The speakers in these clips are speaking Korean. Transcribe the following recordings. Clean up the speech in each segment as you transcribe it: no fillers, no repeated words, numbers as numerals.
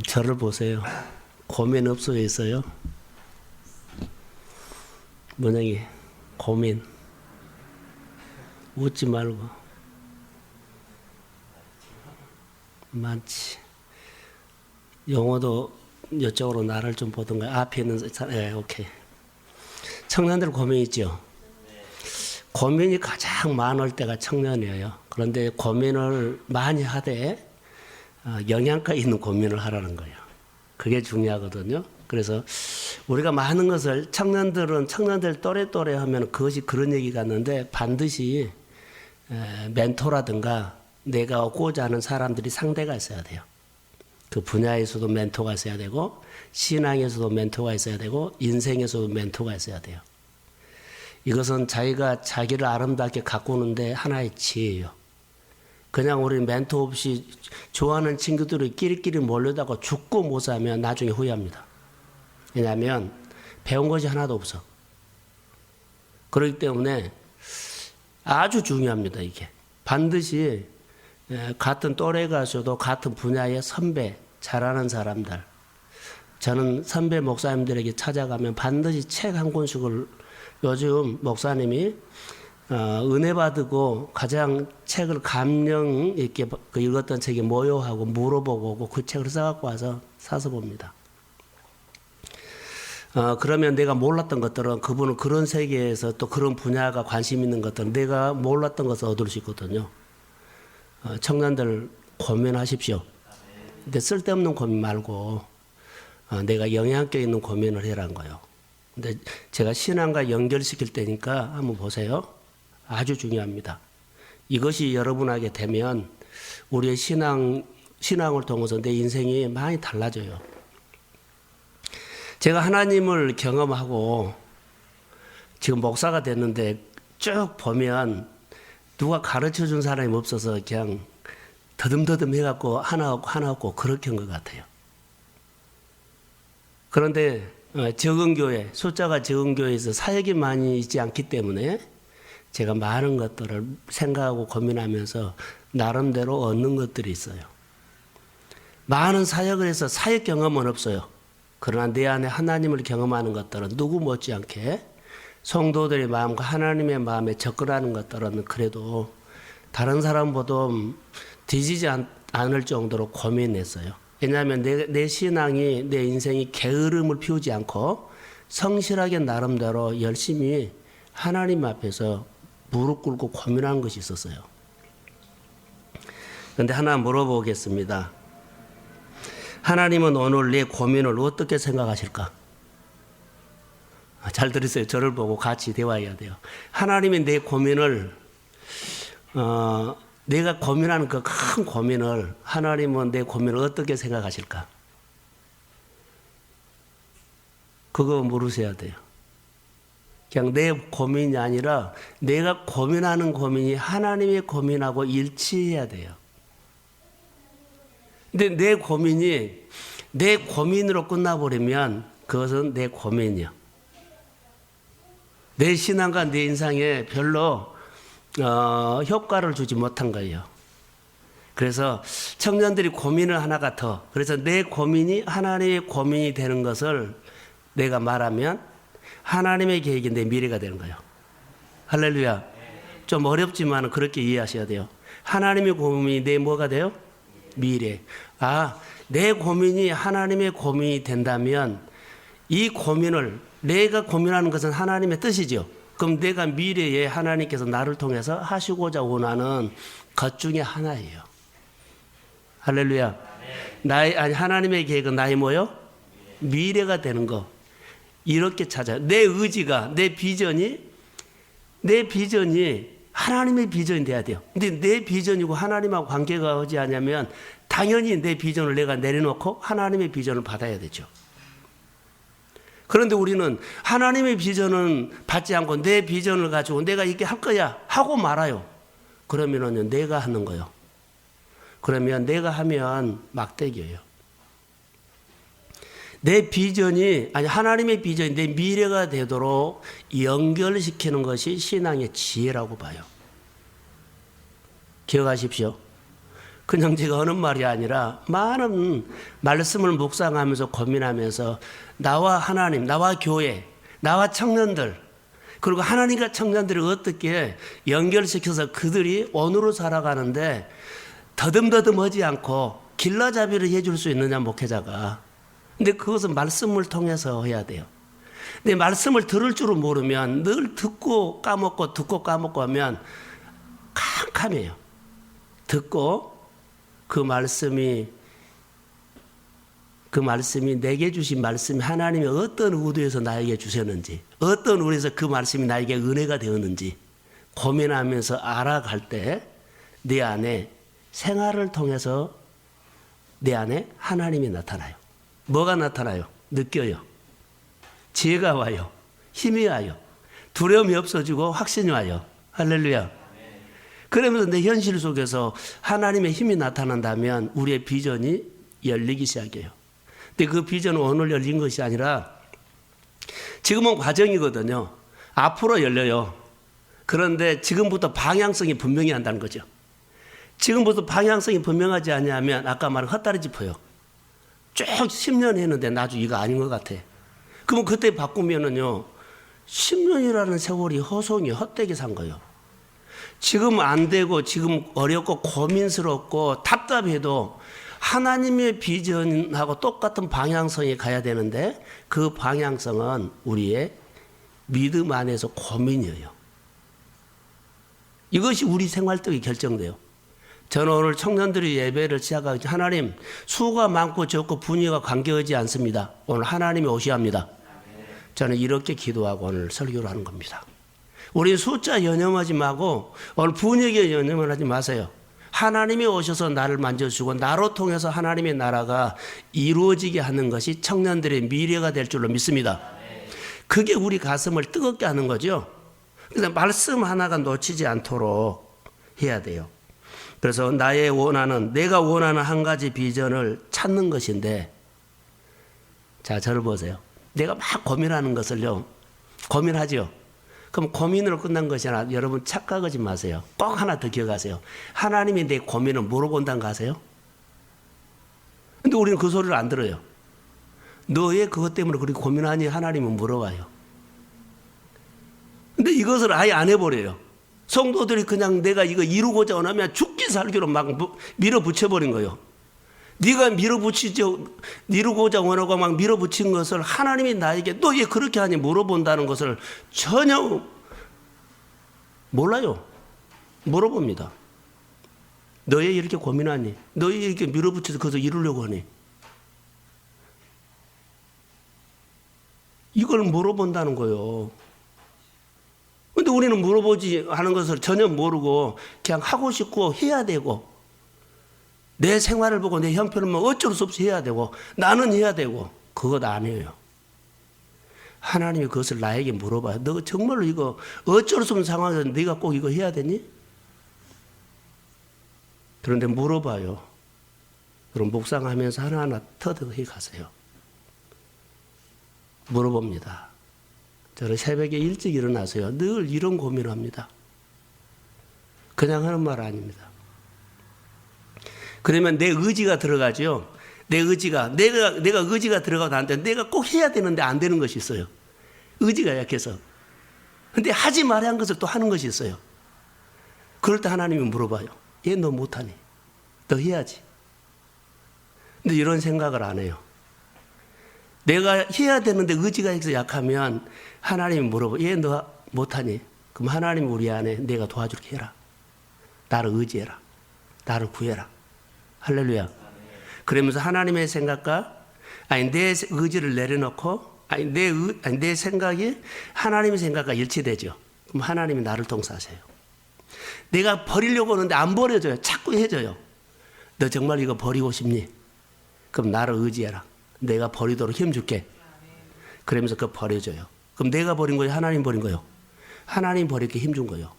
저를 보세요. 고민 없어져 있어요. 문영이 고민 웃지 말고 많지. 영어도 이쪽으로 나를 좀 보던가. 앞에 있는 사람, 오케이. 청년들 고민 있죠. 고민이 가장 많을 때가 청년이에요. 그런데 고민을 많이 하되 영양가 있는 고민을 하라는 거예요. 그게 중요하거든요. 그래서 우리가 많은 것을 청년들 또래 하면 그것이 그런 얘기 같는데 반드시 멘토라든가 내가 얻고자 하는 사람들이 상대가 있어야 돼요. 그 분야에서도 멘토가 있어야 되고 신앙에서도 멘토가 있어야 되고 인생에서도 멘토가 있어야 돼요. 이것은 자기가 자기를 아름답게 가꾸는데 하나의 지혜예요. 그냥 우리 멘토 없이 좋아하는 친구들이 끼리끼리 몰려다가 죽고 못 사면 나중에 후회합니다. 왜냐하면 배운 것이 하나도 없어. 그렇기 때문에 아주 중요합니다. 이게 반드시 같은 또래가 있어도 같은 분야의 선배, 잘하는 사람들, 저는 선배 목사님들에게 찾아가면 반드시 책 한 권씩을, 요즘 목사님이 은혜 받고 가장 책을 감명 있게 읽었던 책이 모요하고 물어보고 오고 그 책을 써갖고 와서 사서 봅니다. 그러면 내가 몰랐던 것들은 그분은 그런 세계에서 또 그런 분야가 관심 있는 것들은 내가 몰랐던 것을 얻을 수 있거든요. 청년들 고민하십시오. 근데 쓸데없는 고민 말고 내가 영향력 있는 고민을 해라는 거예요. 근데 제가 신앙과 연결시킬 때니까 한번 보세요. 아주 중요합니다. 이것이 여러분에게 되면 우리의 신앙을 통해서 내 인생이 많이 달라져요. 제가 하나님을 경험하고 지금 목사가 됐는데 쭉 보면 누가 가르쳐 준 사람이 없어서 그냥 더듬더듬 해갖고 하나 없고 그렇게 한 것 같아요. 그런데 적은 교회, 숫자가 적은 교회에서 사역이 많이 있지 않기 때문에 제가 많은 것들을 생각하고 고민하면서 나름대로 얻는 것들이 있어요. 많은 사역을 해서 사역 경험은 없어요. 그러나 내 안에 하나님을 경험하는 것들은 누구 못지않게 성도들의 마음과 하나님의 마음에 접근하는 것들은 그래도 다른 사람보다 뒤지지 않을 정도로 고민했어요. 왜냐하면 내 신앙이, 내 인생이 게으름을 피우지 않고 성실하게 나름대로 열심히 하나님 앞에서 무릎 꿇고 고민하는 것이 있었어요. 그런데 하나 물어보겠습니다. 하나님은 오늘 내 고민을 어떻게 생각하실까? 잘 들으세요. 저를 보고 같이 대화해야 돼요. 하나님이 내 고민을 내가 고민하는 그 큰 고민을 하나님은 내 고민을 어떻게 생각하실까? 그거 물으셔야 돼요. 그냥 내 고민이 아니라 내가 고민하는 고민이 하나님의 고민하고 일치해야 돼요. 근데 내 고민이 내 고민으로 끝나버리면 그것은 내 고민이요. 내 신앙과 내 인생에 별로 효과를 주지 못한 거예요. 그래서 청년들이 고민을 하나가 더, 그래서 내 고민이 하나님의 고민이 되는 것을 내가 말하면 하나님의 계획이 내 미래가 되는 거예요. 할렐루야. 좀 어렵지만 그렇게 이해하셔야 돼요. 하나님의 고민이 내 뭐가 돼요? 미래. 내 고민이 하나님의 고민이 된다면 이 고민을, 내가 고민하는 것은 하나님의 뜻이죠. 그럼 내가 미래에 하나님께서 나를 통해서 하시고자 원하는 것 중에 하나예요. 할렐루야. 하나님의 계획은 나의 뭐요? 미래가 되는 거. 이렇게 찾아요. 내 의지가, 내 비전이 하나님의 비전이 돼야 돼요. 근데 내 비전이고 하나님하고 관계가 오지 않으면 당연히 내 비전을 내가 내려놓고 하나님의 비전을 받아야 되죠. 그런데 우리는 하나님의 비전은 받지 않고 내 비전을 가지고 내가 이렇게 할 거야 하고 말아요. 그러면은 내가 하는 거예요. 그러면 내가 하면 막대기예요. 내 비전이, 하나님의 비전이 내 미래가 되도록 연결시키는 것이 신앙의 지혜라고 봐요. 기억하십시오. 그냥 제가 하는 말이 아니라 많은 말씀을 묵상하면서 고민하면서 나와 하나님, 나와 교회, 나와 청년들, 그리고 하나님과 청년들을 어떻게 연결시켜서 그들이 원으로 살아가는데 더듬더듬하지 않고 길라잡이를 해줄 수 있느냐, 목회자가. 근데 그것은 말씀을 통해서 해야 돼요. 근데 말씀을 들을 줄을 모르면 늘 듣고 까먹고 하면 캄캄해요. 듣고 그 말씀이 내게 주신 말씀이 하나님이 어떤 의도에서 나에게 주셨는지, 어떤 의도에서 그 말씀이 나에게 은혜가 되었는지 고민하면서 알아갈 때 내 안에 생활을 통해서 내 안에 하나님이 나타나요. 뭐가 나타나요? 느껴요. 지혜가 와요. 힘이 와요. 두려움이 없어지고 확신이 와요. 할렐루야. 그러면서 내 현실 속에서 하나님의 힘이 나타난다면 우리의 비전이 열리기 시작해요. 근데 그 비전은 오늘 열린 것이 아니라 지금은 과정이거든요. 앞으로 열려요. 그런데 지금부터 방향성이 분명히 한다는 거죠. 지금부터 방향성이 분명하지 않냐면 아까 말한 헛다리 짚어요. 쭉 10년 했는데 나중에 이거 아닌 것 같아. 그러면 그때 바꾸면은요, 10년이라는 세월이 허송이 헛되게 산 거예요. 지금 안 되고 지금 어렵고 고민스럽고 답답해도 하나님의 비전하고 똑같은 방향성에 가야 되는데 그 방향성은 우리의 믿음 안에서 고민이에요. 이것이 우리 생활력이 결정돼요. 저는 오늘 청년들이 예배를 시작하기 전에 하나님, 수가 많고 적고 분위기가 관계하지 않습니다. 오늘 하나님이 오셔야 합니다. 저는 이렇게 기도하고 오늘 설교를 하는 겁니다. 우리 숫자 연연하지 말고 오늘 분위기에 연연하지 마세요. 하나님이 오셔서 나를 만져주고 나로 통해서 하나님의 나라가 이루어지게 하는 것이 청년들의 미래가 될 줄로 믿습니다. 그게 우리 가슴을 뜨겁게 하는 거죠. 그래서 말씀 하나가 놓치지 않도록 해야 돼요. 그래서 내가 원하는 한 가지 비전을 찾는 것인데, 자, 저를 보세요. 내가 막 고민하는 것을요, 고민하죠. 그럼 고민으로 끝난 것이 아니라 여러분 착각하지 마세요. 꼭 하나 더 기억하세요. 하나님이 내 고민을 물어본다는 거 아세요? 근데 우리는 그 소리를 안 들어요. 너 왜 그것 때문에 그렇게 고민하니? 하나님은 물어봐요. 근데 이것을 아예 안 해버려요. 성도들이 그냥 내가 이거 이루고자 원하면 죽기 살기로 막 밀어붙여버린 거예요. 네가 이루고자 원하고 막 밀어붙인 것을 하나님이 나에게 너 왜 그렇게 하니 물어본다는 것을 전혀 몰라요. 물어봅니다. 너 왜 이렇게 고민하니? 너 왜 이렇게 밀어붙여서 그것을 이루려고 하니? 이걸 물어본다는 거예요. 근데 우리는 물어보지 하는 것을 전혀 모르고 그냥 하고 싶고 해야 되고 내 생활을 보고 내 형편을 어쩔 수 없이 해야 되고 나는 해야 되고 그것 아니에요. 하나님이 그것을 나에게 물어봐요. 너 정말로 이거 어쩔 수 없는 상황에서 네가 꼭 이거 해야 되니? 그런데 물어봐요. 그럼 묵상하면서 하나하나 터득해 가세요. 물어봅니다. 저는 새벽에 일찍 일어나서요. 늘 이런 고민을 합니다. 그냥 하는 말 아닙니다. 그러면 내 의지가 들어가죠. 내 의지가 내가 의지가 들어가고 나한테 내가 꼭 해야 되는데 안 되는 것이 있어요. 의지가 약해서. 근데 하지 말아야 한 것을 또 하는 것이 있어요. 그럴 때 하나님이 물어봐요. 얘 너 못하니? 너 해야지. 근데 이런 생각을 안 해요. 내가 해야 되는데 의지가 약하면 하나님이 물어봐. 얘 너 못하니? 그럼 하나님이 우리 안에 내가 도와줄게 해라. 나를 의지해라. 나를 구해라. 할렐루야. 그러면서 하나님의 생각과 내 의지를 내려놓고 내 생각이 하나님의 생각과 일치되죠. 그럼 하나님이 나를 통사하세요. 내가 버리려고 하는데 안 버려져요. 자꾸 해줘요. 너 정말 이거 버리고 싶니? 그럼 나를 의지해라. 내가 버리도록 힘줄게. 그러면서 그거 버려줘요. 그럼 내가 버린 거예요? 하나님 버린 거예요? 하나님 버리게 힘준 거예요.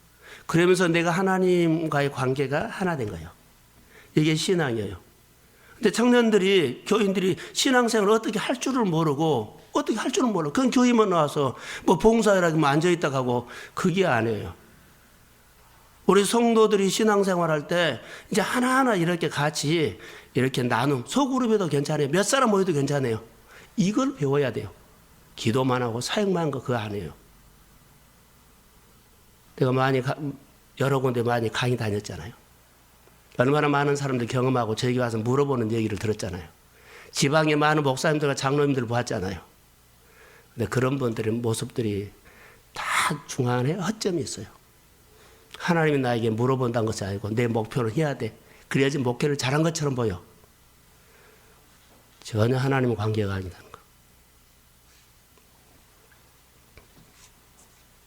그러면서 내가 하나님과의 관계가 하나 된 거예요. 이게 신앙이에요. 근데 청년들이, 교인들이 신앙생활을 어떻게 할 줄을 모르고, 그냥 교회만 나와서 뭐 봉사하라고 앉아있다 가고, 그게 아니에요. 우리 성도들이 신앙생활할 때 이제 하나하나 이렇게 같이 이렇게 나눔, 소그룹에도 괜찮아요. 몇 사람 모여도 괜찮아요. 이걸 배워야 돼요. 기도만 하고 사역만 한 거 그거 아니에요. 내가 여러 군데 많이 강의 다녔잖아요. 얼마나 많은 사람들 경험하고 저에게 와서 물어보는 얘기를 들었잖아요. 지방에 많은 목사님들과 장로님들 보았잖아요. 근데 그런 분들의 모습들이 다 중간에 허점이 있어요. 하나님이 나에게 물어본다는 것이 아니고 내 목표를 해야 돼. 그래야지 목회를 잘한 것처럼 보여. 전혀 하나님과 관계가 아니다는 거.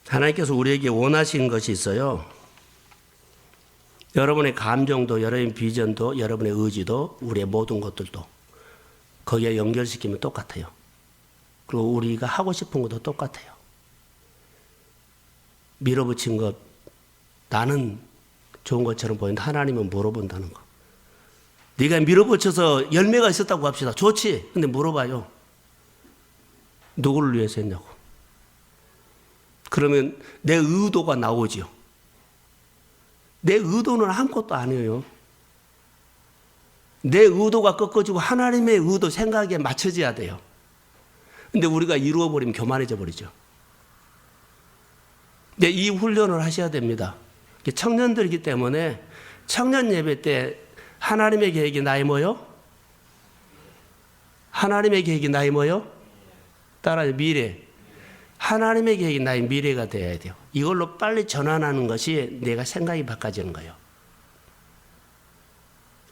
하나님께서 우리에게 원하신 것이 있어요. 여러분의 감정도, 여러분의 비전도, 여러분의 의지도, 우리의 모든 것들도 거기에 연결시키면 똑같아요. 그리고 우리가 하고 싶은 것도 똑같아요. 밀어붙인 것, 나는 좋은 것처럼 보이는데 하나님은 물어본다는 거. 네가 밀어붙여서 열매가 있었다고 합시다. 좋지. 근데 물어봐요. 누구를 위해서 했냐고. 그러면 내 의도가 나오죠. 내 의도는 아무것도 아니에요. 내 의도가 꺾어지고 하나님의 의도, 생각에 맞춰져야 돼요. 근데 우리가 이루어버리면 교만해져 버리죠. 근데 이 훈련을 하셔야 됩니다. 청년들이기 때문에 청년 예배 때 하나님의 계획이 나의 뭐요? 하나님의 계획이 나의 뭐요? 따라요. 미래. 하나님의 계획이 나의 미래가 되어야 돼요. 이걸로 빨리 전환하는 것이 내가 생각이 바꿔지는 거예요.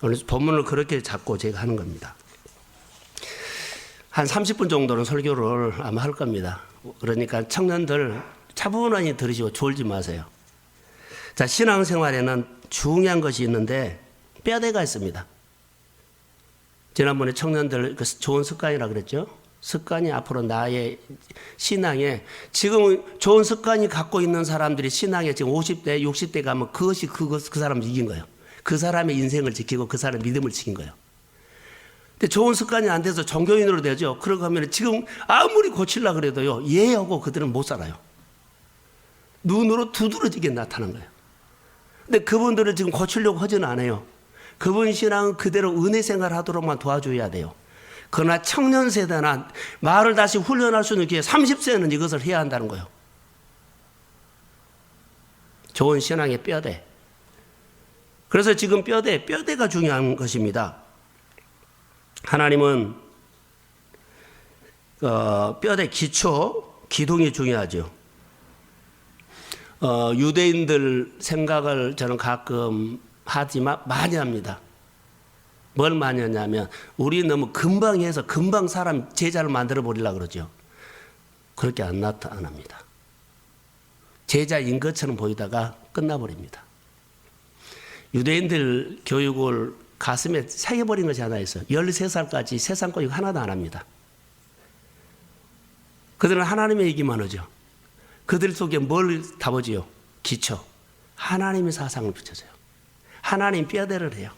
오늘 본문을 그렇게 잡고 제가 하는 겁니다. 한 30분 정도는 설교를 아마 할 겁니다. 그러니까 청년들 차분히 들으시고 졸지 마세요. 자, 신앙생활에는 중요한 것이 있는데 뼈대가 있습니다. 지난번에 청년들 좋은 습관이라고 그랬죠. 습관이 앞으로 나의 신앙에 지금 좋은 습관이 갖고 있는 사람들이 신앙에 지금 50대, 60대 가면 그 사람을 이긴 거예요. 그 사람의 인생을 지키고 그 사람의 믿음을 지킨 거예요. 근데 좋은 습관이 안 돼서 종교인으로 되죠. 그러고 하면 지금 아무리 고치려고 그래도요, 예하고 그들은 못 살아요. 눈으로 두드러지게 나타난 거예요. 근데 그분들을 지금 고치려고 하지는 않아요. 그분 신앙은 그대로 은혜 생활하도록만 도와줘야 돼요. 그러나 청년 세대나 마을을 다시 훈련할 수 있는 기회 30세는 이것을 해야 한다는 거예요. 좋은 신앙의 뼈대. 그래서 지금 뼈대가 중요한 것입니다. 하나님은 뼈대 기초, 기둥이 중요하죠. 유대인들 생각을 저는 가끔 하지만 많이 합니다. 뭘 많이 하냐면 우리 너무 금방 해서 금방 사람 제자를 만들어 버리려고 그러죠. 그렇게 안 나타납니다. 제자인 것처럼 보이다가 끝나버립니다. 유대인들 교육을 가슴에 새겨버린 것이 하나 있어요. 13살까지 세상 교육 하나도 안 합니다. 그들은 하나님의 얘기만 하죠. 그들 속에 뭘 담아줘요? 기초. 하나님의 사상을 붙여줘요. 하나님 뼈대를 해요.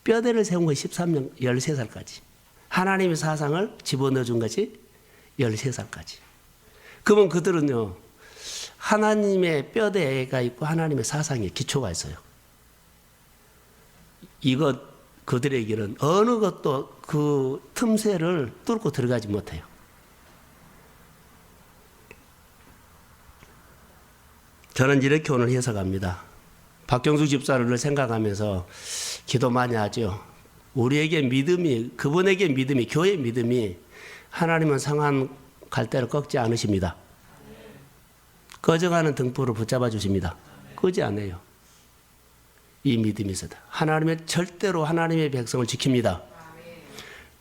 뼈대를 세운 것이 13살까지. 하나님의 사상을 집어넣어 준 것이 13살까지. 그러면 그들은요, 하나님의 뼈대가 있고 하나님의 사상에 기초가 있어요. 그들에게는 어느 것도 그 틈새를 뚫고 들어가지 못해요. 저는 이렇게 오늘 해석합니다. 박경수 집사를 생각하면서 기도 많이 하죠. 우리에게 믿음이, 그분에게 믿음이, 교회의 믿음이 하나님은 상한 갈대를 꺾지 않으십니다. 꺼져가는 등불을 붙잡아 주십니다. 끄지 않아요. 이 믿음이 있어다. 하나님의 절대로 하나님의 백성을 지킵니다.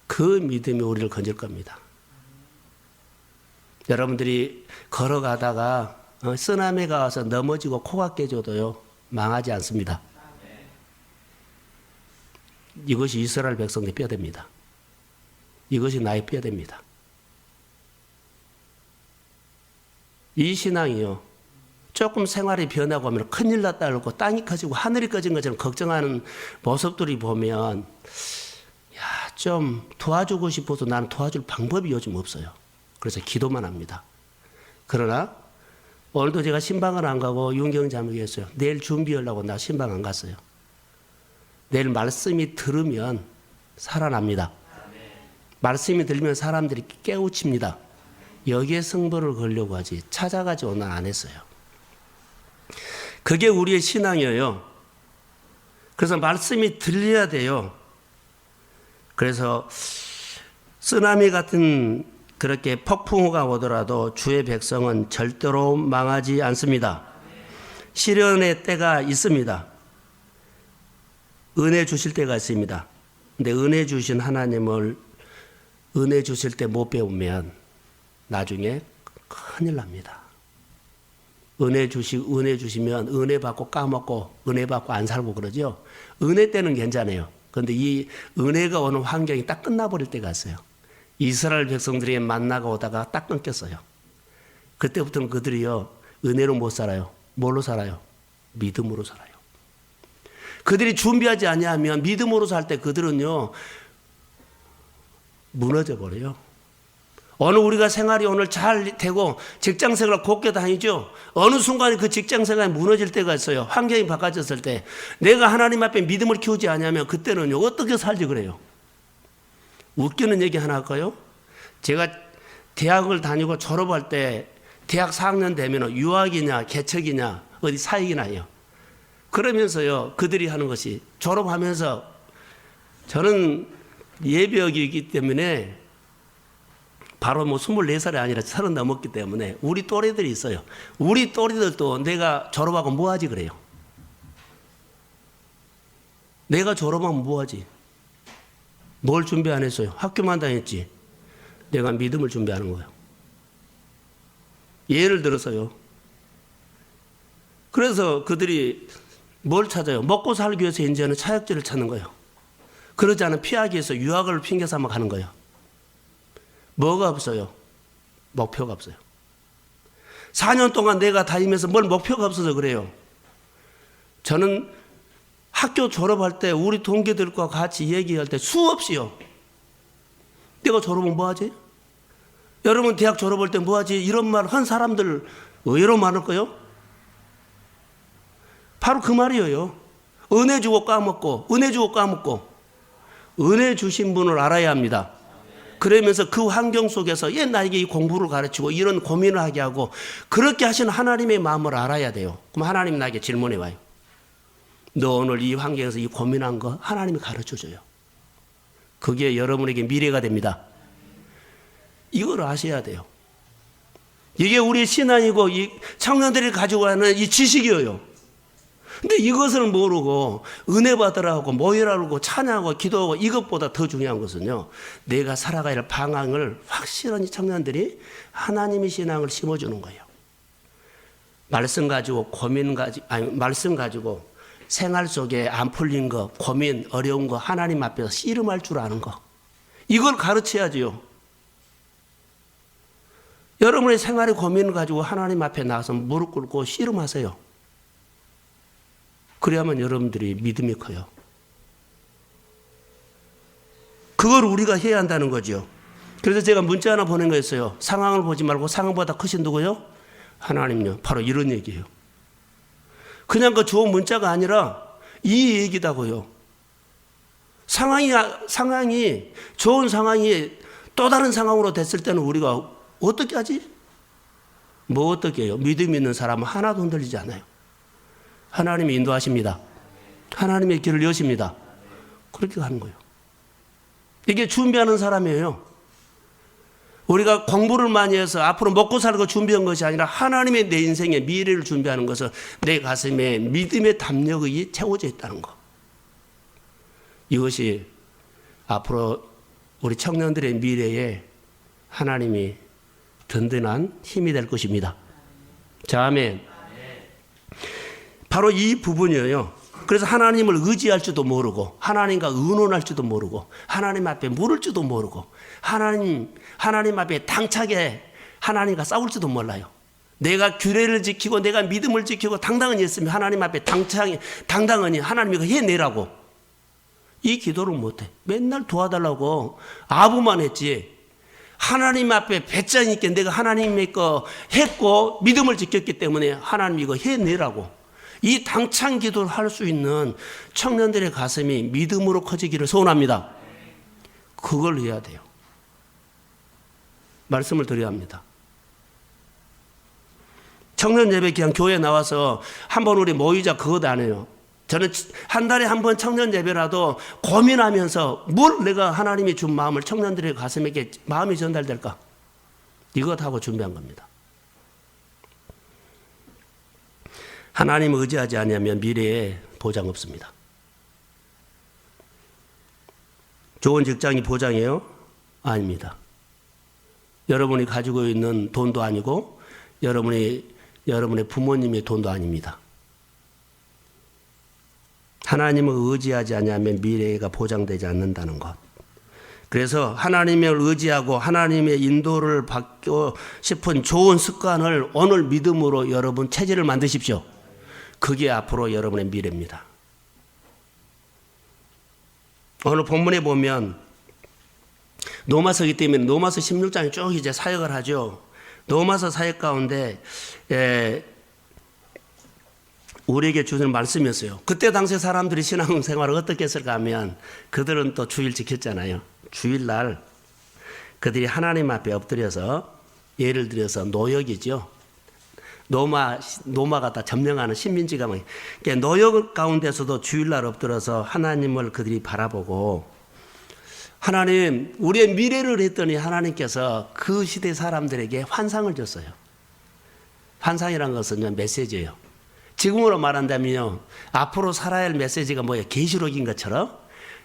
그 믿음이 우리를 건질 겁니다. 여러분들이 걸어가다가 쓰나미가 와서 넘어지고 코가 깨져도요, 망하지 않습니다. 이것이 이스라엘 백성의 뼈대입니다. 이것이 나의 뼈대입니다. 이 신앙이요, 조금 생활이 변하고 하면 큰일 났다 그러고 땅이 커지고 하늘이 꺼진 것처럼 걱정하는 모습들이 보면, 좀 도와주고 싶어도 나는 도와줄 방법이 요즘 없어요. 그래서 기도만 합니다. 그러나 오늘도 제가 신방을 안 가고 윤경자매에게 했어요. 내일 준비하려고 나 신방 안 갔어요. 내일 말씀이 들으면 살아납니다. 말씀이 들리면 사람들이 깨우칩니다. 여기에 승부를 걸려고 하지 찾아가지고 난 안 했어요. 그게 우리의 신앙이에요. 그래서 말씀이 들려야 돼요. 그래서 쓰나미 같은 그렇게 폭풍우가 오더라도 주의 백성은 절대로 망하지 않습니다. 시련의 때가 있습니다. 은혜 주실 때가 있습니다. 근데 은혜 주신 하나님을 은혜 주실 때 못 배우면 나중에 큰일 납니다. 은혜 주시면 은혜 받고 까먹고 은혜 받고 안 살고 그러죠. 은혜 때는 괜찮아요. 그런데 이 은혜가 오는 환경이 딱 끝나버릴 때가 있어요. 이스라엘 백성들이 만나가 오다가 딱 끊겼어요. 그때부터는 그들이요 은혜로 못 살아요. 뭘로 살아요? 믿음으로 살아요. 그들이 준비하지 아니하면 믿음으로 살 때 그들은요 무너져 버려요. 어느 우리가 생활이 오늘 잘 되고 직장생활 곱게 다니죠. 어느 순간에 그 직장생활이 무너질 때가 있어요. 환경이 바꿔졌을 때 내가 하나님 앞에 믿음을 키우지 않으면 그때는요 어떻게 살지 그래요. 웃기는 얘기 하나 할까요? 제가 대학을 다니고 졸업할 때 대학 4학년 되면 유학이냐 개척이냐 어디 사익이나 해요. 그러면서요 그들이 하는 것이 졸업하면서 저는 예비역이기 때문에 바로 뭐 24살이 아니라 30 넘었기 때문에 우리 또래들이 있어요. 우리 또래들도 내가 졸업하고 뭐 하지 그래요. 내가 졸업하면 뭐 하지? 뭘 준비 안 했어요? 학교만 다녔지. 내가 믿음을 준비하는 거예요. 예를 들어서요. 그래서 그들이 뭘 찾아요? 먹고 살기 위해서 이제는 차역지를 찾는 거예요. 그러지 않으면 피하기 위해서 유학을 핑계 삼아 가는 거예요. 뭐가 없어요? 목표가 없어요. 4년 동안 내가 다니면서 뭘 목표가 없어서 그래요. 저는 학교 졸업할 때 우리 동기들과 같이 얘기할 때 수없이요. 내가 졸업하면 뭐 하지? 여러분 대학 졸업할 때 뭐 하지? 이런 말 한 사람들 의외로 많을까요? 바로 그 말이에요. 은혜 주고 까먹고 은혜 주고 까먹고 은혜 주신 분을 알아야 합니다. 그러면서 그 환경 속에서 나에게 이 공부를 가르치고 이런 고민을 하게 하고 그렇게 하신 하나님의 마음을 알아야 돼요. 그럼 하나님 나에게 질문해 와요. 너 오늘 이 환경에서 이 고민한 거 하나님이 가르쳐줘요. 그게 여러분에게 미래가 됩니다. 이걸 아셔야 돼요. 이게 우리 신앙이고 이 청년들이 가지고 가는 이 지식이에요. 근데 이것을 모르고 은혜 받으라고 모이라고 찬양하고 기도하고 이것보다 더 중요한 것은요. 내가 살아가야 할 방향을 확실한 청년들이 하나님의 신앙을 심어주는 거예요. 말씀 가지고 말씀 가지고 생활 속에 안 풀린 거, 고민, 어려운 거 하나님 앞에서 씨름할 줄 아는 거. 이걸 가르쳐야지요. 여러분의 생활의 고민을 가지고 하나님 앞에 나가서 무릎 꿇고 씨름하세요. 그래야만 여러분들이 믿음이 커요. 그걸 우리가 해야 한다는 거죠. 그래서 제가 문자 하나 보낸 거였어요. 상황을 보지 말고 상황보다 크신 누구요? 하나님요. 바로 이런 얘기예요. 그냥 그 좋은 문자가 아니라 이 얘기다고요. 상황이 좋은 상황이 또 다른 상황으로 됐을 때는 우리가 어떻게 하지? 뭐 어떻게 해요? 믿음 있는 사람은 하나도 흔들리지 않아요. 하나님이 인도하십니다. 하나님의 길을 여십니다. 그렇게 가는 거예요. 이게 준비하는 사람이에요. 우리가 공부를 많이 해서 앞으로 먹고 살고 준비한 것이 아니라 하나님의 내 인생의 미래를 준비하는 것은 내 가슴에 믿음의 담력이 채워져 있다는 것. 이것이 앞으로 우리 청년들의 미래에 하나님이 든든한 힘이 될 것입니다. 자, 아멘. 바로 이 부분이에요. 그래서 하나님을 의지할 줄도 모르고 하나님과 의논할 줄도 모르고 하나님 앞에 물을 줄도 모르고 하나님 앞에 당차게 하나님과 싸울 줄도 몰라요. 내가 규례를 지키고 내가 믿음을 지키고 당당히 했으면 하나님 앞에 당당하니 하나님이 해내라고. 이 기도를 못해. 맨날 도와달라고 아부만 했지. 하나님 앞에 배짱 있게 내가 하나님의 거 했고 믿음을 지켰기 때문에 하나님 이거 해내라고 이 당찬 기도를 할 수 있는 청년들의 가슴이 믿음으로 커지기를 소원합니다. 그걸 해야 돼요. 말씀을 드려야 합니다. 청년 예배 그냥 교회 나와서 한번 우리 모이자 그것 안 해요. 저는 한 달에 한 번 청년 예배라도 고민하면서 뭘 내가 하나님이 준 마음을 청년들의 가슴에게 마음이 전달될까? 이것 하고 준비한 겁니다. 하나님을 의지하지 않으면 미래에 보장 없습니다. 좋은 직장이 보장이에요? 아닙니다. 여러분이 가지고 있는 돈도 아니고 여러분의 부모님의 돈도 아닙니다. 하나님을 의지하지 않으면 미래가 보장되지 않는다는 것. 그래서 하나님을 의지하고 하나님의 인도를 받고 싶은 좋은 습관을 오늘 믿음으로 여러분 체질을 만드십시오. 그게 앞으로 여러분의 미래입니다. 오늘 본문에 보면 노마서이기 때문에 노마서 16장에 쭉 이제 사역을 하죠. 노마서 사역 가운데 우리에게 주는 말씀이었어요. 그때 당시 사람들이 신앙생활을 어떻게 했을까 하면 그들은 또 주일 지켰잖아요. 주일날 그들이 하나님 앞에 엎드려서 예를 들어서 노역이죠. 노마가 다 점령하는 식민지가 그러니까 노역 가운데서도 주일날 엎드려서 하나님을 그들이 바라보고 하나님 우리의 미래를 했더니 하나님께서 그 시대 사람들에게 환상을 줬어요. 환상이란 것은 메시지예요. 지금으로 말한다면요, 앞으로 살아야 할 메시지가 뭐예요? 계시록인 것처럼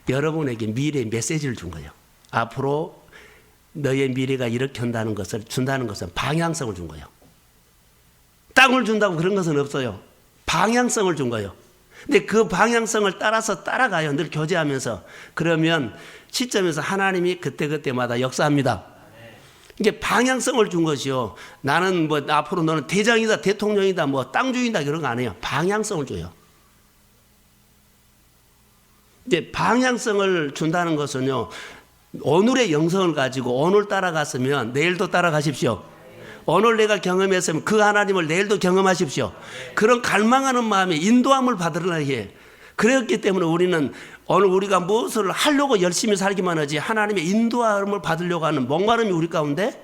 여러분에게 미래의 메시지를 준 거예요. 앞으로 너의 미래가 이렇게 준다는 것은 방향성을 준 거예요. 땅을 준다고 그런 것은 없어요. 방향성을 준 거예요. 근데 그 방향성을 따라서 따라가요. 늘 교제하면서. 그러면 시점에서 하나님이 그때그때마다 역사합니다. 이게 방향성을 준 것이요. 나는 뭐 앞으로 너는 대장이다, 대통령이다, 뭐 땅주인이다 그런 거 안 해요. 방향성을 줘요. 이제 방향성을 준다는 것은요. 오늘의 영성을 가지고 오늘 따라갔으면 내일도 따라가십시오. 오늘 내가 경험했으면 그 하나님을 내일도 경험하십시오. 그런 갈망하는 마음에 인도함을 받으려고 해. 그렇기 때문에 우리는 오늘 우리가 무엇을 하려고 열심히 살기만 하지 하나님의 인도함을 받으려고 하는 목마름이 우리 가운데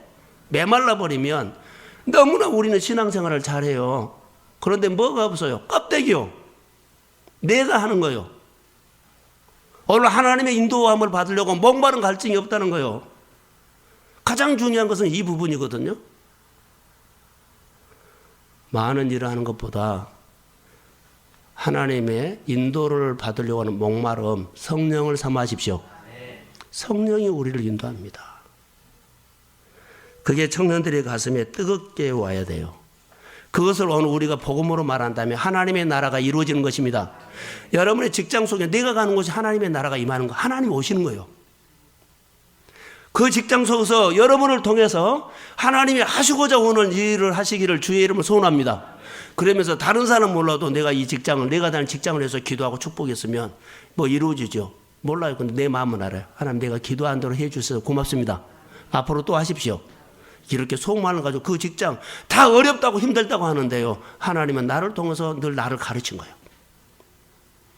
메말라 버리면 너무나 우리는 신앙생활을 잘해요. 그런데 뭐가 없어요? 껍데기요. 내가 하는 거요. 오늘 하나님의 인도함을 받으려고 목마른 갈증이 없다는 거요. 가장 중요한 것은 이 부분이거든요. 많은 일을 하는 것보다 하나님의 인도를 받으려고 하는 목마름, 성령을 삼으십시오. 성령이 우리를 인도합니다. 그게 청년들의 가슴에 뜨겁게 와야 돼요. 그것을 오늘 우리가 복음으로 말한다면 하나님의 나라가 이루어지는 것입니다. 여러분의 직장 속에 내가 가는 곳이 하나님의 나라가 임하는 거, 하나님이 오시는 거예요. 그 직장 속에서 여러분을 통해서 하나님이 하시고자 오는 일을 하시기를 주의 이름으로 소원합니다. 그러면서 다른 사람 몰라도 내가 이 직장을, 내가 다니는 직장을 해서 기도하고 축복했으면 뭐 이루어지죠. 몰라요. 근데 내 마음은 알아요. 하나님 내가 기도한 대로 해 주셔서 고맙습니다. 앞으로 또 하십시오. 이렇게 속마음을 가지고 그 직장 다 어렵다고 힘들다고 하는데요. 하나님은 나를 통해서 늘 나를 가르친 거예요.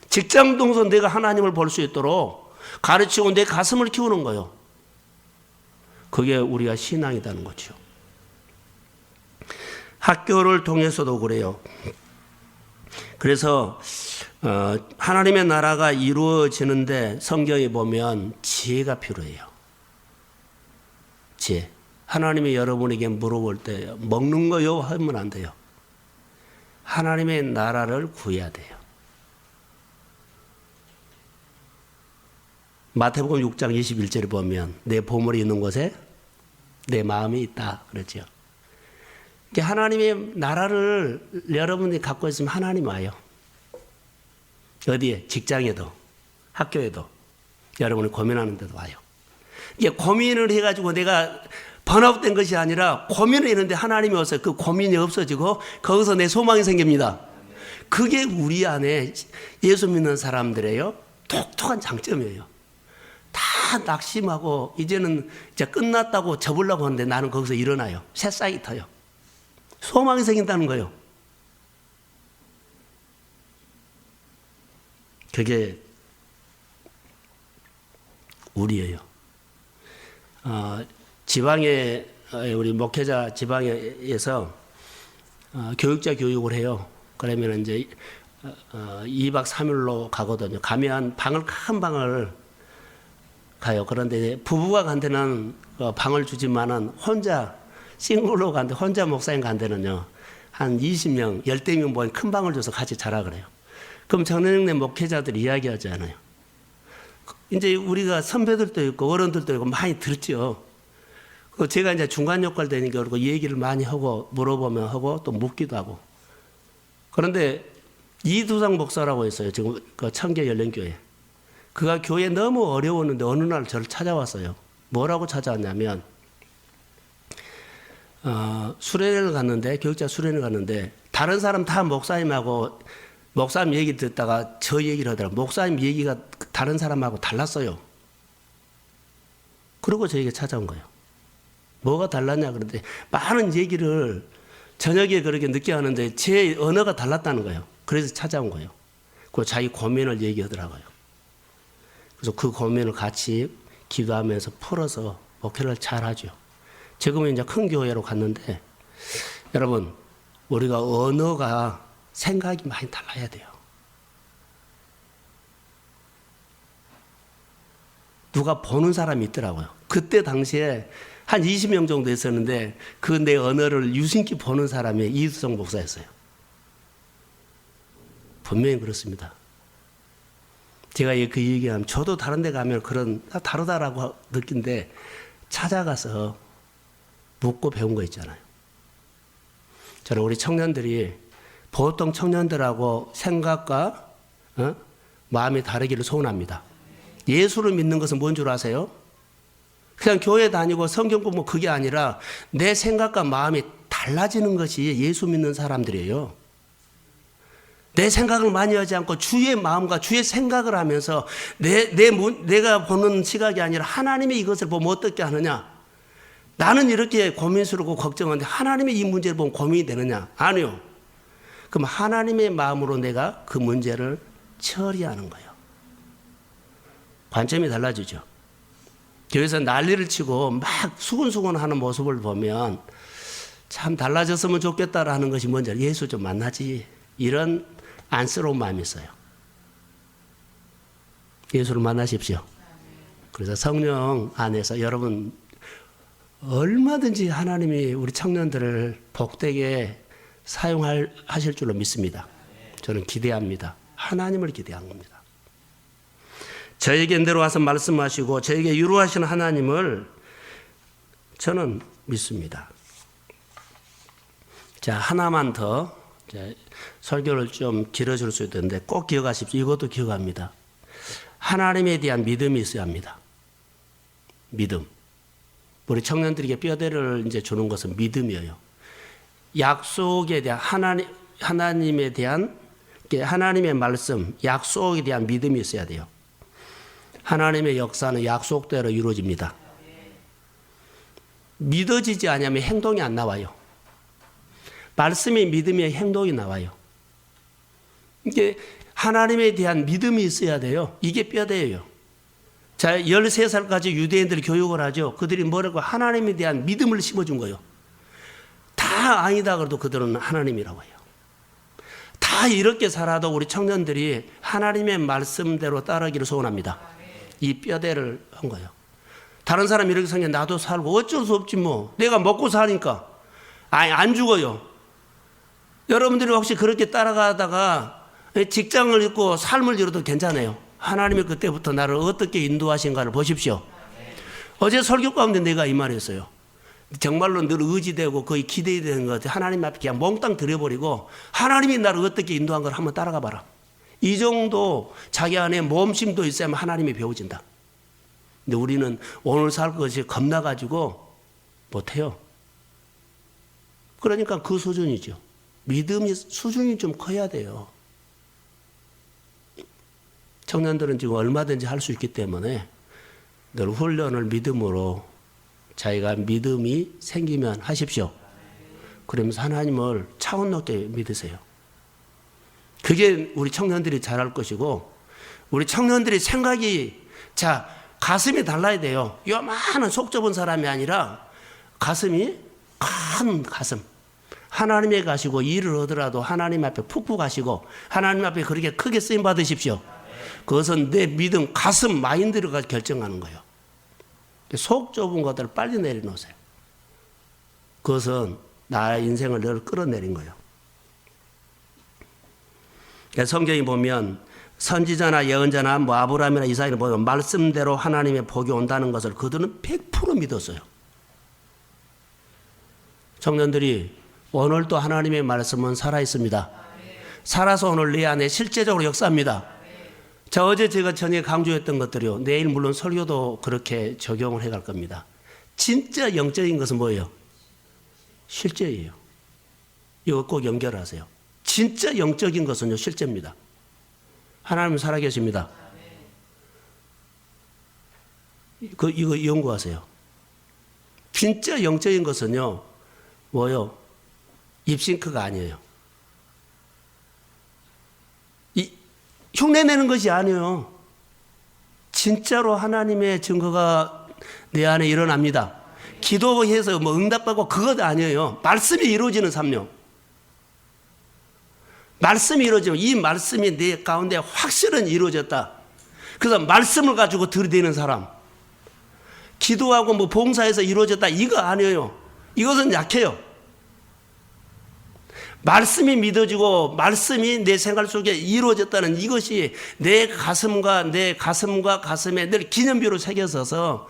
직장 통해서 내가 하나님을 볼 수 있도록 가르치고 내 가슴을 키우는 거예요. 그게 우리가 신앙이라는 거죠. 학교를 통해서도 그래요. 그래서 하나님의 나라가 이루어지는데 성경에 보면 지혜가 필요해요. 지혜. 하나님이 여러분에게 물어볼 때 먹는 거요 하면 안 돼요. 하나님의 나라를 구해야 돼요. 마태복음 6장 21절에 보면 내 보물이 있는 곳에 내 마음이 있다 그러죠. 하나님의 나라를 여러분이 갖고 있으면 하나님 와요. 어디에? 직장에도 학교에도 여러분이 고민하는 데도 와요. 이게 고민을 해가지고 내가 번아웃된 것이 아니라 고민을 했는데 하나님이 와서 그 고민이 없어지고 거기서 내 소망이 생깁니다. 그게 우리 안에 예수 믿는 사람들의요 독특한 장점이에요. 다 낙심하고 이제는 이제 끝났다고 접으려고 하는데 나는 거기서 일어나요. 새싹이 터요. 소망이 생긴다는 거예요. 그게 우리예요. 지방에 우리 목회자 지방에서 교육자 교육을 해요. 그러면 이제 2박 3일로 가거든요. 가면 큰 방을 가요. 그런데 부부가 간 데는 방을 주지만은 혼자 싱글로 간 데, 혼자 목사님 간 데는요, 한 20명, 10명 모인 큰 방을 줘서 같이 자라 그래요. 그럼 청년영내 목회자들이 이야기하잖아요. 이제 우리가 선배들도 있고 어른들도 있고 많이 들었죠. 제가 이제 중간 역할 되니까 그러고 얘기를 많이 하고 물어보면 하고 또 묻기도 하고. 그런데 이두상 목사라고 있어요. 지금 그 청계 연령교회. 그가 교회 너무 어려웠는데 어느 날 저를 찾아왔어요. 뭐라고 찾아왔냐면 수련회를 갔는데, 교육자 수련회를 갔는데 다른 사람 다 목사님하고 목사님 얘기 듣다가 저 얘기를 하더라고요. 목사님 얘기가 다른 사람하고 달랐어요. 그러고 저에게 찾아온 거예요. 뭐가 달랐냐 그런데 많은 얘기를 저녁에 그렇게 늦게 하는데 제 언어가 달랐다는 거예요. 그래서 찾아온 거예요. 그 자기 고민을 얘기하더라고요. 그래서 그 고민을 같이 기도하면서 풀어서 목회를 잘하죠. 지금은 이제 큰 교회로 갔는데, 여러분, 우리가 언어가 생각이 많이 달라야 돼요. 누가 보는 사람이 있더라고요. 그때 당시에 한 20명 정도 있었는데 그 내 언어를 유심히 보는 사람이 이두성 목사였어요. 분명히 그렇습니다. 제가 그 얘기하면 저도 다른 데 가면 그런 다르다라고 느낀데 찾아가서 묻고 배운 거 있잖아요. 저는 우리 청년들이 보통 청년들하고 생각과 마음이 다르기를 소원합니다. 예수를 믿는 것은 뭔 줄 아세요? 그냥 교회 다니고 성경 보면 그게 아니라 내 생각과 마음이 달라지는 것이 예수 믿는 사람들이에요. 내 생각을 많이 하지 않고 주의 마음과 주의 생각을 하면서 내가 보는 시각이 아니라 하나님이 이것을 보면 어떻게 하느냐. 나는 이렇게 고민스럽고 걱정하는데 하나님이 이 문제를 보면 고민이 되느냐. 아니요. 그럼 하나님의 마음으로 내가 그 문제를 처리하는 거예요. 관점이 달라지죠. 교회에서 난리를 치고 막 수근수근 하는 모습을 보면 참 달라졌으면 좋겠다라는 것이 뭔지 예수 좀 만나지. 이런 안쓰러운 마음이 있어요. 예수를 만나십시오. 그래서 성령 안에서 여러분 얼마든지 하나님이 우리 청년들을 복되게 사용하실 줄로 믿습니다. 저는 기대합니다. 하나님을 기대한 겁니다. 저에게 내려와서 말씀하시고 저에게 유로하시는 하나님을 저는 믿습니다. 자, 하나만 더 설교를 좀 길어질 수 있는데 꼭 기억하십시오. 이것도 기억합니다. 하나님에 대한 믿음이 있어야 합니다. 믿음. 우리 청년들에게 뼈대를 이제 주는 것은 믿음이에요. 약속에 대한 하나님에 대한 하나님의 말씀, 약속에 대한 믿음이 있어야 돼요. 하나님의 역사는 약속대로 이루어집니다. 믿어지지 않으면 행동이 안 나와요. 말씀이 믿음의 행동이 나와요. 이게 하나님에 대한 믿음이 있어야 돼요. 이게 뼈대예요. 자, 13살까지 유대인들 교육을 하죠. 그들이 뭐라고 하나님에 대한 믿음을 심어준 거예요. 다 아니다 그래도 그들은 하나님이라고 해요. 다 이렇게 살아도 우리 청년들이 하나님의 말씀대로 따르기를 소원합니다. 이 뼈대를 한 거예요. 다른 사람이 이렇게 생겨 나도 살고 어쩔 수 없지 뭐. 내가 먹고 사니까. 아니 안 죽어요. 여러분들이 혹시 그렇게 따라가다가 직장을 잃고 삶을 잃어도 괜찮아요. 하나님이 그때부터 나를 어떻게 인도하신가를 보십시오. 어제 설교 가운데 내가 이 말했어요. 정말로 늘 의지되고 거의 기대되는 것 같아요. 하나님 앞에 그냥 몽땅 들여버리고 하나님이 나를 어떻게 인도한 걸 한번 따라가 봐라. 이 정도 자기 안에 모험심도 있어야만 하나님이 배워진다. 근데 우리는 오늘 살 것이 겁나가지고 못해요. 그러니까 그 수준이죠. 믿음이 수준이 좀 커야 돼요. 청년들은 지금 얼마든지 할 수 있기 때문에 늘 훈련을 믿음으로 자기가 믿음이 생기면 하십시오. 그러면서 하나님을 차원 높게 믿으세요. 그게 우리 청년들이 잘할 것이고, 우리 청년들이 생각이, 자, 가슴이 달라야 돼요. 요만한 속 좁은 사람이 아니라 가슴이 큰 가슴. 하나님에 가시고 일을 하더라도 하나님 앞에 푹푹 가시고 하나님 앞에 그렇게 크게 쓰임 받으십시오. 그것은 내 믿음, 가슴, 마인드가 결정하는 거예요. 속 좁은 것들을 빨리 내려놓으세요. 그것은 나의 인생을 늘 끌어내린 거예요. 성경에 보면 선지자나 예언자나 뭐 아브라함이나 이삭을 보면 말씀대로 하나님의 복이 온다는 것을 그들은 100% 믿었어요. 청년들이 오늘도 하나님의 말씀은 살아있습니다. 살아서 오늘 내 안에 실제적으로 역사합니다. 자, 어제 제가 저녁에 강조했던 것들이요. 내일 물론 설교도 그렇게 적용을 해갈 겁니다. 진짜 영적인 것은 뭐예요? 실제예요. 이거 꼭 연결하세요. 진짜 영적인 것은요, 실제입니다. 하나님은 살아계십니다. 이거 연구하세요. 진짜 영적인 것은요, 뭐요? 입싱크가 아니에요. 흉내내는 것이 아니에요. 진짜로 하나님의 증거가 내 안에 일어납니다. 기도해서 뭐 응답받고 그것 아니에요. 말씀이 이루어지는 삶요. 말씀이 이루어지면 이 말씀이 내 가운데 확실은 이루어졌다. 그래서 말씀을 가지고 들이대는 사람. 기도하고 뭐 봉사해서 이루어졌다. 이거 아니에요. 이것은 약해요. 말씀이 믿어지고 말씀이 내 생활 속에 이루어졌다는 이것이 내 가슴과 가슴에 늘 기념비로 새겨져서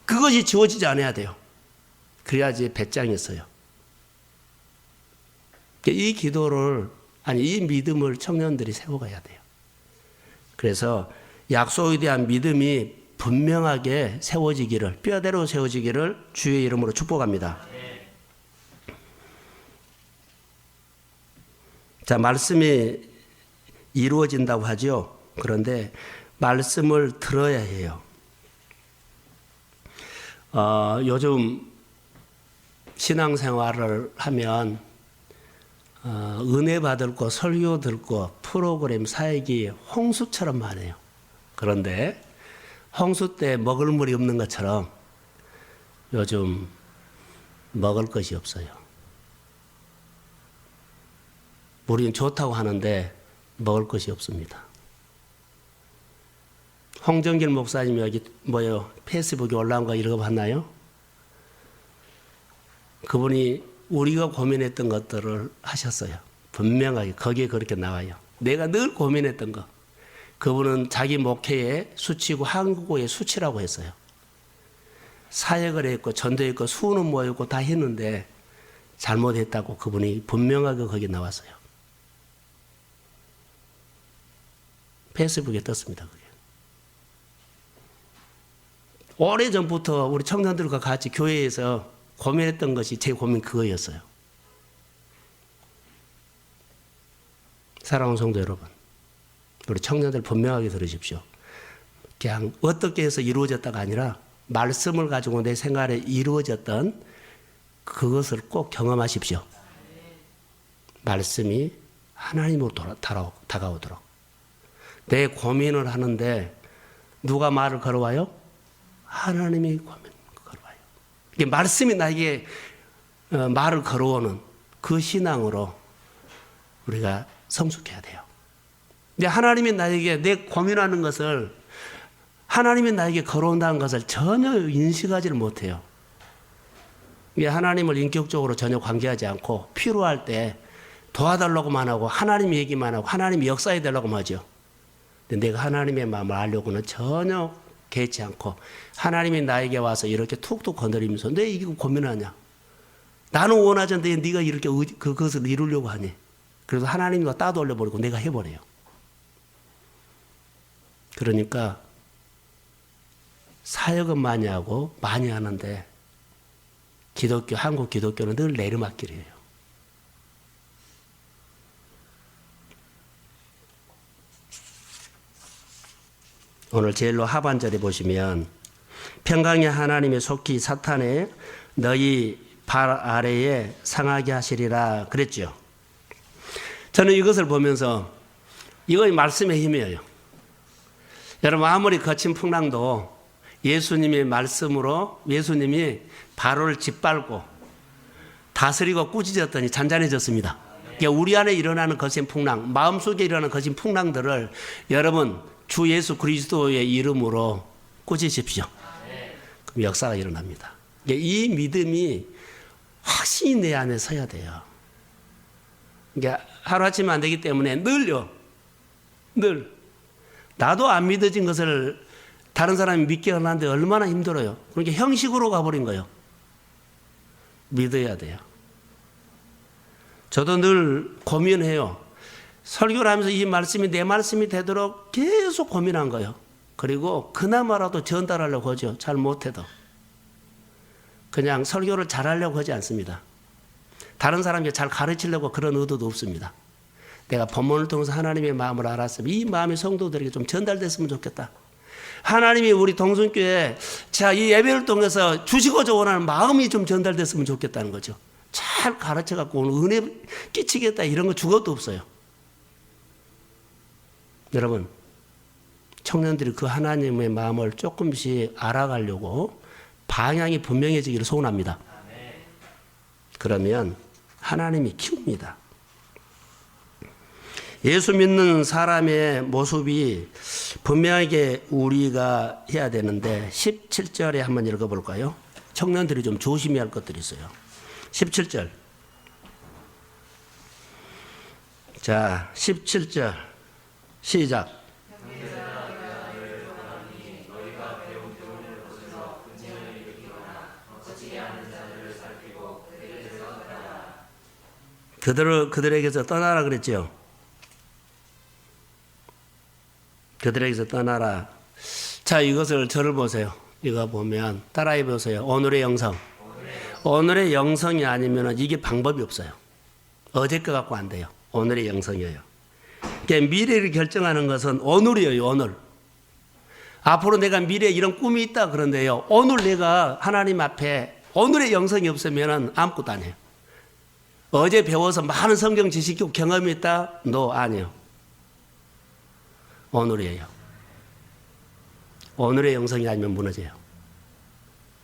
그것이 지워지지 않아야 돼요. 그래야지 배짱이 있어요. 이 기도를, 이 믿음을 청년들이 세워가야 돼요. 그래서 약속에 대한 믿음이 분명하게 세워지기를, 뼈대로 세워지기를 주의 이름으로 축복합니다. 자, 말씀이 이루어진다고 하죠. 그런데 말씀을 들어야 해요. 요즘 신앙생활을 하면 은혜 받을 거, 설교 듣고 프로그램 사역이 홍수처럼 많아요. 그런데 홍수 때 먹을 물이 없는 것처럼 요즘 먹을 것이 없어요. 우리는 좋다고 하는데 먹을 것이 없습니다. 홍정길 목사님이 여기 페이스북에 올라온 거 읽어봤나요? 그분이 우리가 고민했던 것들을 하셨어요. 분명하게 거기에 그렇게 나와요. 내가 늘 고민했던 거. 그분은 자기 목회의 수치고 한국어의 수치라고 했어요. 사역을 했고 전도했고 수는 모였고 다 했는데 잘못했다고 그분이 분명하게 거기 나왔어요. 페이스북에 떴습니다. 그게. 오래전부터 우리 청년들과 같이 교회에서 고민했던 것이 제 고민 그거였어요. 사랑하는 성도 여러분, 우리 청년들 분명하게 들으십시오. 그냥 어떻게 해서 이루어졌다가 아니라 말씀을 가지고 내 생활에 이루어졌던 그것을 꼭 경험하십시오. 말씀이 하나님으로 다가오도록. 내 고민을 하는데 누가 말을 걸어와요? 하나님이 걸어와요. 이게 말씀이 나에게 말을 걸어오는 그 신앙으로 우리가 성숙해야 돼요. 근데 하나님이 나에게 내 고민하는 것을 하나님이 나에게 걸어온다는 것을 전혀 인식하지를 못해요. 이게 하나님을 인격적으로 전혀 관계하지 않고 필요할 때 도와달라고만 하고 하나님 얘기만 하고 하나님 역사해 달라고만 하죠. 근데 내가 하나님의 마음을 알려고는 전혀 개의치 않고 하나님이 나에게 와서 이렇게 툭툭 건드리면서 내 이거 고민하냐? 나는 원하지 않는데 네가 이렇게 그것을 이루려고 하니? 그래서 하나님과 따돌려 버리고 내가 해버려요. 그러니까 사역은 많이 하고 많이 하는데 한국 기독교는 늘 내리막길이에요. 오늘 제일로 하반절에 보시면 평강의 하나님의 속히 사탄의 너희 발 아래에 상하게 하시리라 그랬죠. 저는 이것을 보면서 이거 말씀의 힘이에요. 여러분 아무리 거친 풍랑도 예수님의 말씀으로 예수님이 바로를 짓밟고 다스리고 꾸짖었더니 잔잔해졌습니다. 그러니까 우리 안에 일어나는 거친 풍랑, 마음속에 일어나는 거친 풍랑들을 여러분 주 예수 그리스도의 이름으로 꾸짖으십시오. 그럼 역사가 일어납니다. 그러니까 이 믿음이 확신이 내 안에 서야 돼요. 그러니까 하루아침에 안 되기 때문에 늘 나도 안 믿어진 것을 다른 사람이 믿게 하는데 얼마나 힘들어요. 그러니까 형식으로 가버린 거예요. 믿어야 돼요. 저도 늘 고민해요. 설교를 하면서 이 말씀이 내 말씀이 되도록 계속 고민한 거예요. 그리고 그나마라도 전달하려고 하죠. 잘 못해도. 그냥 설교를 잘하려고 하지 않습니다. 다른 사람에게 잘 가르치려고 그런 의도도 없습니다. 내가 본문을 통해서 하나님의 마음을 알았으면 이 마음이 성도들에게 좀 전달됐으면 좋겠다. 하나님이 우리 동순교회 이 예배를 통해서 주시고자 원하는 마음이 좀 전달됐으면 좋겠다는 거죠. 잘 가르쳐갖고 오늘 은혜 끼치겠다 이런 거 죽어도 없어요. 여러분 청년들이 그 하나님의 마음을 조금씩 알아가려고 방향이 분명해지기를 소원합니다. 그러면 하나님이 키웁니다. 예수 믿는 사람의 모습이 분명하게 우리가 해야 되는데 17절에 한번 읽어볼까요? 청년들이 좀 조심해야 할 것들이 있어요. 17절. 자, 17절 시작. 그들에게서 떠나라 그랬죠. 그들에게서 떠나라. 자, 이것을 저를 보세요. 이거 보면 따라해 보세요. 오늘의 영성. 오늘의 영성이 아니면 이게 방법이 없어요. 어제 거 갖고 안 돼요. 오늘의 영성이에요. 그러니까 미래를 결정하는 것은 오늘이에요. 오늘. 앞으로 내가 미래에 이런 꿈이 있다 그런데요. 오늘 내가 하나님 앞에 오늘의 영성이 없으면 아무것도 안 해요. 어제 배워서 많은 성경 지식이 경험이 있다? 아니요. 오늘이에요. 오늘의 영성이 아니면 무너져요.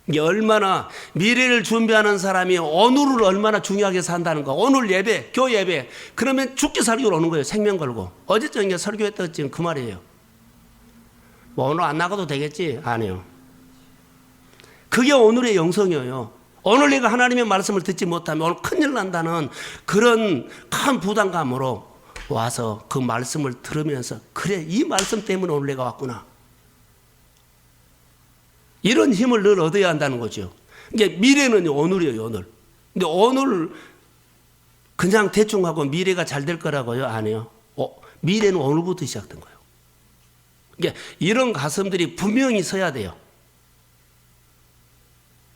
이게 얼마나 미래를 준비하는 사람이 오늘을 얼마나 중요하게 산다는 거. 오늘 예배, 교회 예배. 그러면 죽기 살기로 오는 거예요. 생명 걸고. 어제 저녁에 설교했다 지금 그 말이에요. 오늘 안 나가도 되겠지? 아니요. 그게 오늘의 영성이에요. 오늘 내가 하나님의 말씀을 듣지 못하면 오늘 큰일 난다는 그런 큰 부담감으로 와서 그 말씀을 들으면서 그래 이 말씀 때문에 오늘 내가 왔구나. 이런 힘을 늘 얻어야 한다는 거죠. 이게 미래는 오늘이에요. 오늘. 근데 오늘 그냥 대충 하고 미래가 잘 될 거라고요? 아니요. 미래는 오늘부터 시작된 거예요. 이게 이런 가슴들이 분명히 서야 돼요.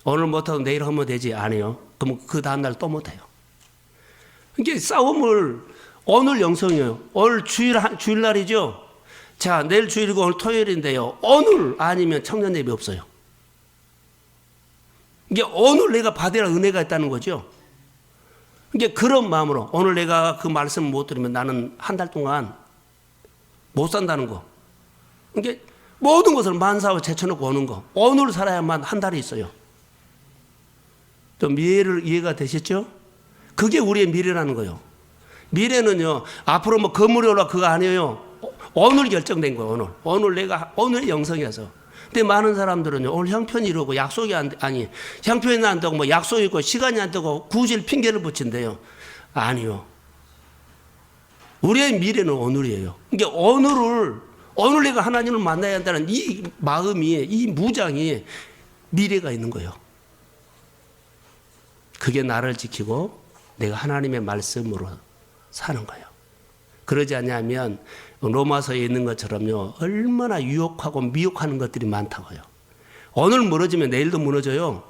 오늘 못하고 내일 하면 되지? 아니요. 그럼 그 다음날 또 못해요. 이게 싸움을 오늘 영성이에요. 오늘 주일날이죠. 자, 내일 주일이고 오늘 토요일인데요. 오늘 아니면 청년 예배 없어요. 이게 오늘 내가 받아야 할 은혜가 있다는 거죠. 이게 그런 마음으로 오늘 내가 그 말씀을 못 들으면 나는 한 달 동안 못 산다는 거. 이게 모든 것을 만사와 제쳐놓고 오는 거. 오늘 살아야만 한 달이 있어요. 좀 이해가 되셨죠? 그게 우리의 미래라는 거예요. 미래는요, 앞으로 뭐 건물이 올라 그거 아니에요. 오늘 결정된 거예요, 오늘 내가, 오늘의 영성이어서. 근데 많은 사람들은요, 오늘 형편이 이러고 약속이 형편이 안 되고 뭐 약속이 있고 시간이 안 되고 굳이 핑계를 붙인대요. 아니요. 우리의 미래는 오늘이에요. 그러니까 오늘 내가 하나님을 만나야 한다는 이 마음이, 이 무장이 미래가 있는 거예요. 그게 나를 지키고 내가 하나님의 말씀으로 사는 거예요. 그러지 않냐면 로마서에 있는 것처럼요. 얼마나 유혹하고 미혹하는 것들이 많다고요. 오늘 무너지면 내일도 무너져요.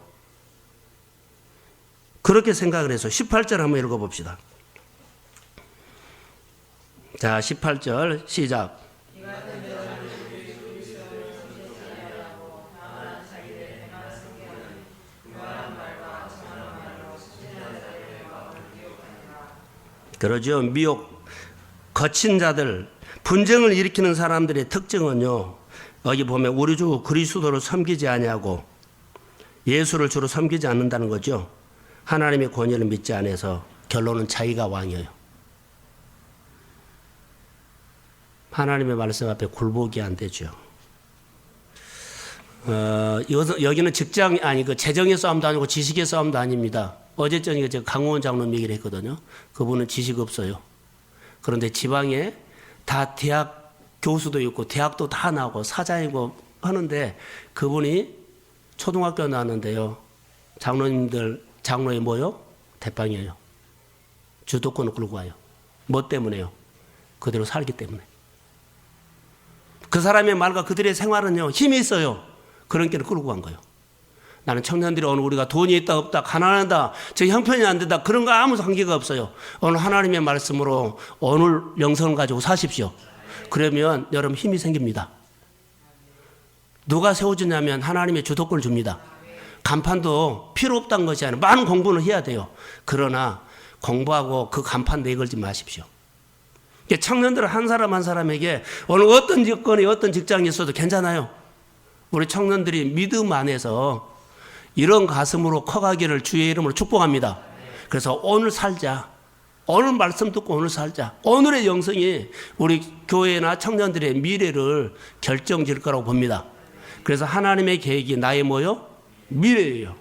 그렇게 생각을 해서 18절 한번 읽어봅시다. 자, 18절 시작. 들어죠. 미혹, 거친 자들, 분쟁을 일으키는 사람들의 특징은요. 여기 보면 우리 주 그리스도를 섬기지 아니하고 예수를 주로 섬기지 않는다는 거죠. 하나님의 권위를 믿지 않아서 결론은 자기가 왕이에요. 하나님의 말씀 앞에 굴복이 안 되죠. 여기는 직장 아니 그 재정의 싸움도 아니고 지식의 싸움도 아닙니다. 어제 저녁에 제가 강호원 장로님 얘기를 했거든요. 그분은 지식 없어요. 그런데 지방에 다 대학 교수도 있고 대학도 다 나오고 사장이고 하는데 그분이 초등학교 나왔는데요. 장로의 뭐요? 대빵이에요. 주도권을 끌고 와요. 뭐 때문에요? 그대로 살기 때문에. 그 사람의 말과 그들의 생활은요, 힘이 있어요. 그런 길을 끌고 간 거예요. 나는 청년들이 오늘 우리가 돈이 있다 없다 가난하다 저 형편이 안 된다 그런 거 아무 관계가 없어요. 오늘 하나님의 말씀으로 오늘 영성을 가지고 사십시오. 그러면 여러분 힘이 생깁니다. 누가 세워주냐면 하나님의 주도권을 줍니다. 간판도 필요 없다는 것이 아니라 많은 공부는 해야 돼요. 그러나 공부하고 그 간판 내걸지 마십시오. 청년들 한 사람 한 사람에게 오늘 어떤 조건이 어떤 직장에 있어도 괜찮아요. 우리 청년들이 믿음 안에서 이런 가슴으로 커가기를 주의 이름으로 축복합니다. 그래서 오늘 살자. 오늘 말씀 듣고 오늘 살자. 오늘의 영성이 우리 교회나 청년들의 미래를 결정질 거라고 봅니다. 그래서 하나님의 계획이 나의 뭐요? 미래예요.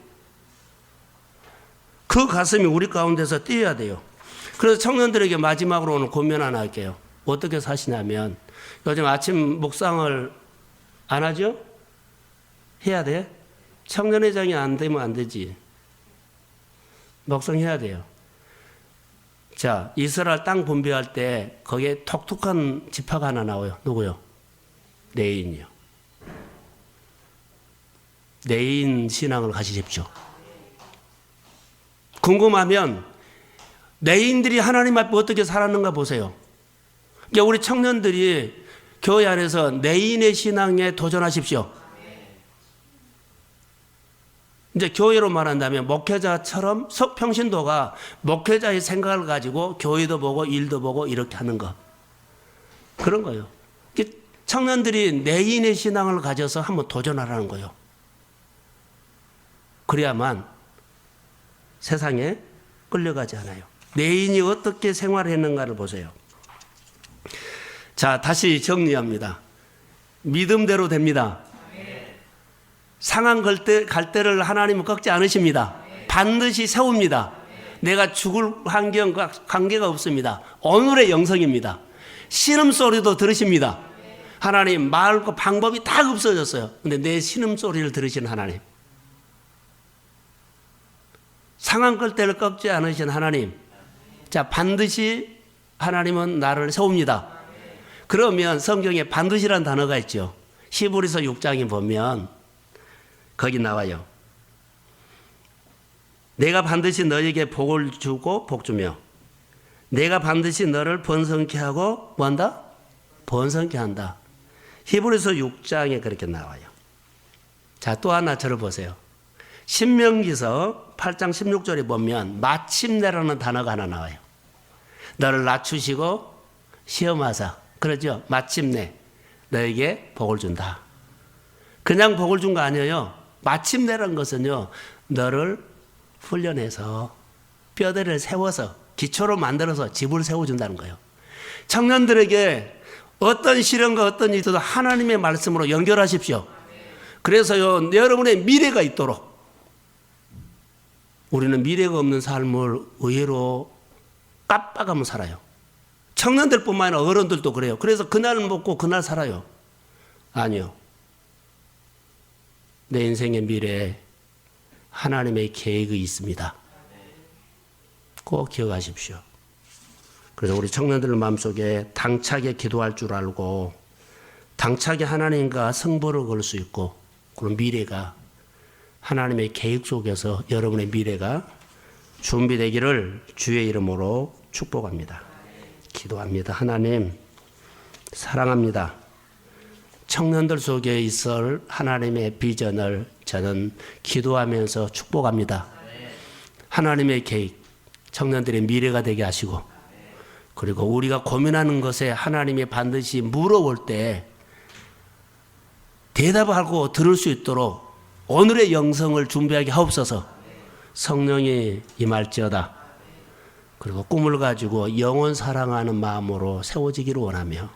그 가슴이 우리 가운데서 뛰어야 돼요. 그래서 청년들에게 마지막으로 오늘 고민 하나 할게요. 어떻게 사시냐면 요즘 아침 묵상을 안 하죠? 해야 돼? 청년회장이 안 되면 안 되지. 묵상해야 돼요. 자, 이스라엘 땅 분배할 때 거기에 독특한 지파가 하나 나와요. 누구요? 레인이요. 레인 신앙을 가지십시오. 궁금하면 레인들이 하나님 앞에 어떻게 살았는가 보세요. 그러니까 우리 청년들이 교회 안에서 레인의 신앙에 도전하십시오. 이제 교회로 말한다면 목회자처럼 평신도가 목회자의 생각을 가지고 교회도 보고 일도 보고 이렇게 하는 것. 그런 거예요. 청년들이 내인의 신앙을 가져서 한번 도전하라는 거예요. 그래야만 세상에 끌려가지 않아요. 내인이 어떻게 생활했는가를 보세요. 자, 다시 정리합니다. 믿음대로 됩니다. 상한 갈대를 하나님은 꺾지 않으십니다. 반드시 세웁니다. 내가 죽을 환경과 관계가 없습니다. 오늘의 영성입니다. 신음소리도 들으십니다. 하나님 말과 방법이 다 없어졌어요. 근데 내 신음소리를 들으시는 하나님. 상한 갈대를 꺾지 않으신 하나님. 자, 반드시 하나님은 나를 세웁니다. 그러면 성경에 반드시란 단어가 있죠. 히브리서 6장에 보면 거기 나와요. 내가 반드시 너에게 복을 주고 복 주며 내가 반드시 너를 번성케 하고 뭐한다? 번성케 한다. 히브리서 6장에 그렇게 나와요. 자, 또 하나 저를 보세요. 신명기서 8장 16절에 보면 마침내라는 단어가 하나 나와요. 너를 낮추시고 시험하사. 그러죠? 마침내 너에게 복을 준다. 그냥 복을 준 거 아니에요. 마침내라는 것은요, 너를 훈련해서 뼈대를 세워서 기초로 만들어서 집을 세워준다는 거예요. 청년들에게 어떤 시련과 어떤 일이 있어도 하나님의 말씀으로 연결하십시오. 그래서요, 여러분의 미래가 있도록. 우리는 미래가 없는 삶을 의외로 깜빡하면 살아요. 청년들뿐만 아니라 어른들도 그래요. 그래서 그날 먹고 그날 살아요. 아니요. 내 인생의 미래에 하나님의 계획이 있습니다. 꼭 기억하십시오. 그래서 우리 청년들 마음속에 당차게 기도할 줄 알고 당차게 하나님과 승부를 걸 수 있고 그런 미래가 하나님의 계획 속에서 여러분의 미래가 준비되기를 주의 이름으로 축복합니다. 기도합니다. 하나님 사랑합니다. 청년들 속에 있을 하나님의 비전을 저는 기도하면서 축복합니다. 하나님의 계획, 청년들의 미래가 되게 하시고 그리고 우리가 고민하는 것에 하나님이 반드시 물어볼 때 대답하고 들을 수 있도록 오늘의 영성을 준비하게 하옵소서. 성령이 임할지어다. 그리고 꿈을 가지고 영원 사랑하는 마음으로 세워지기를 원하며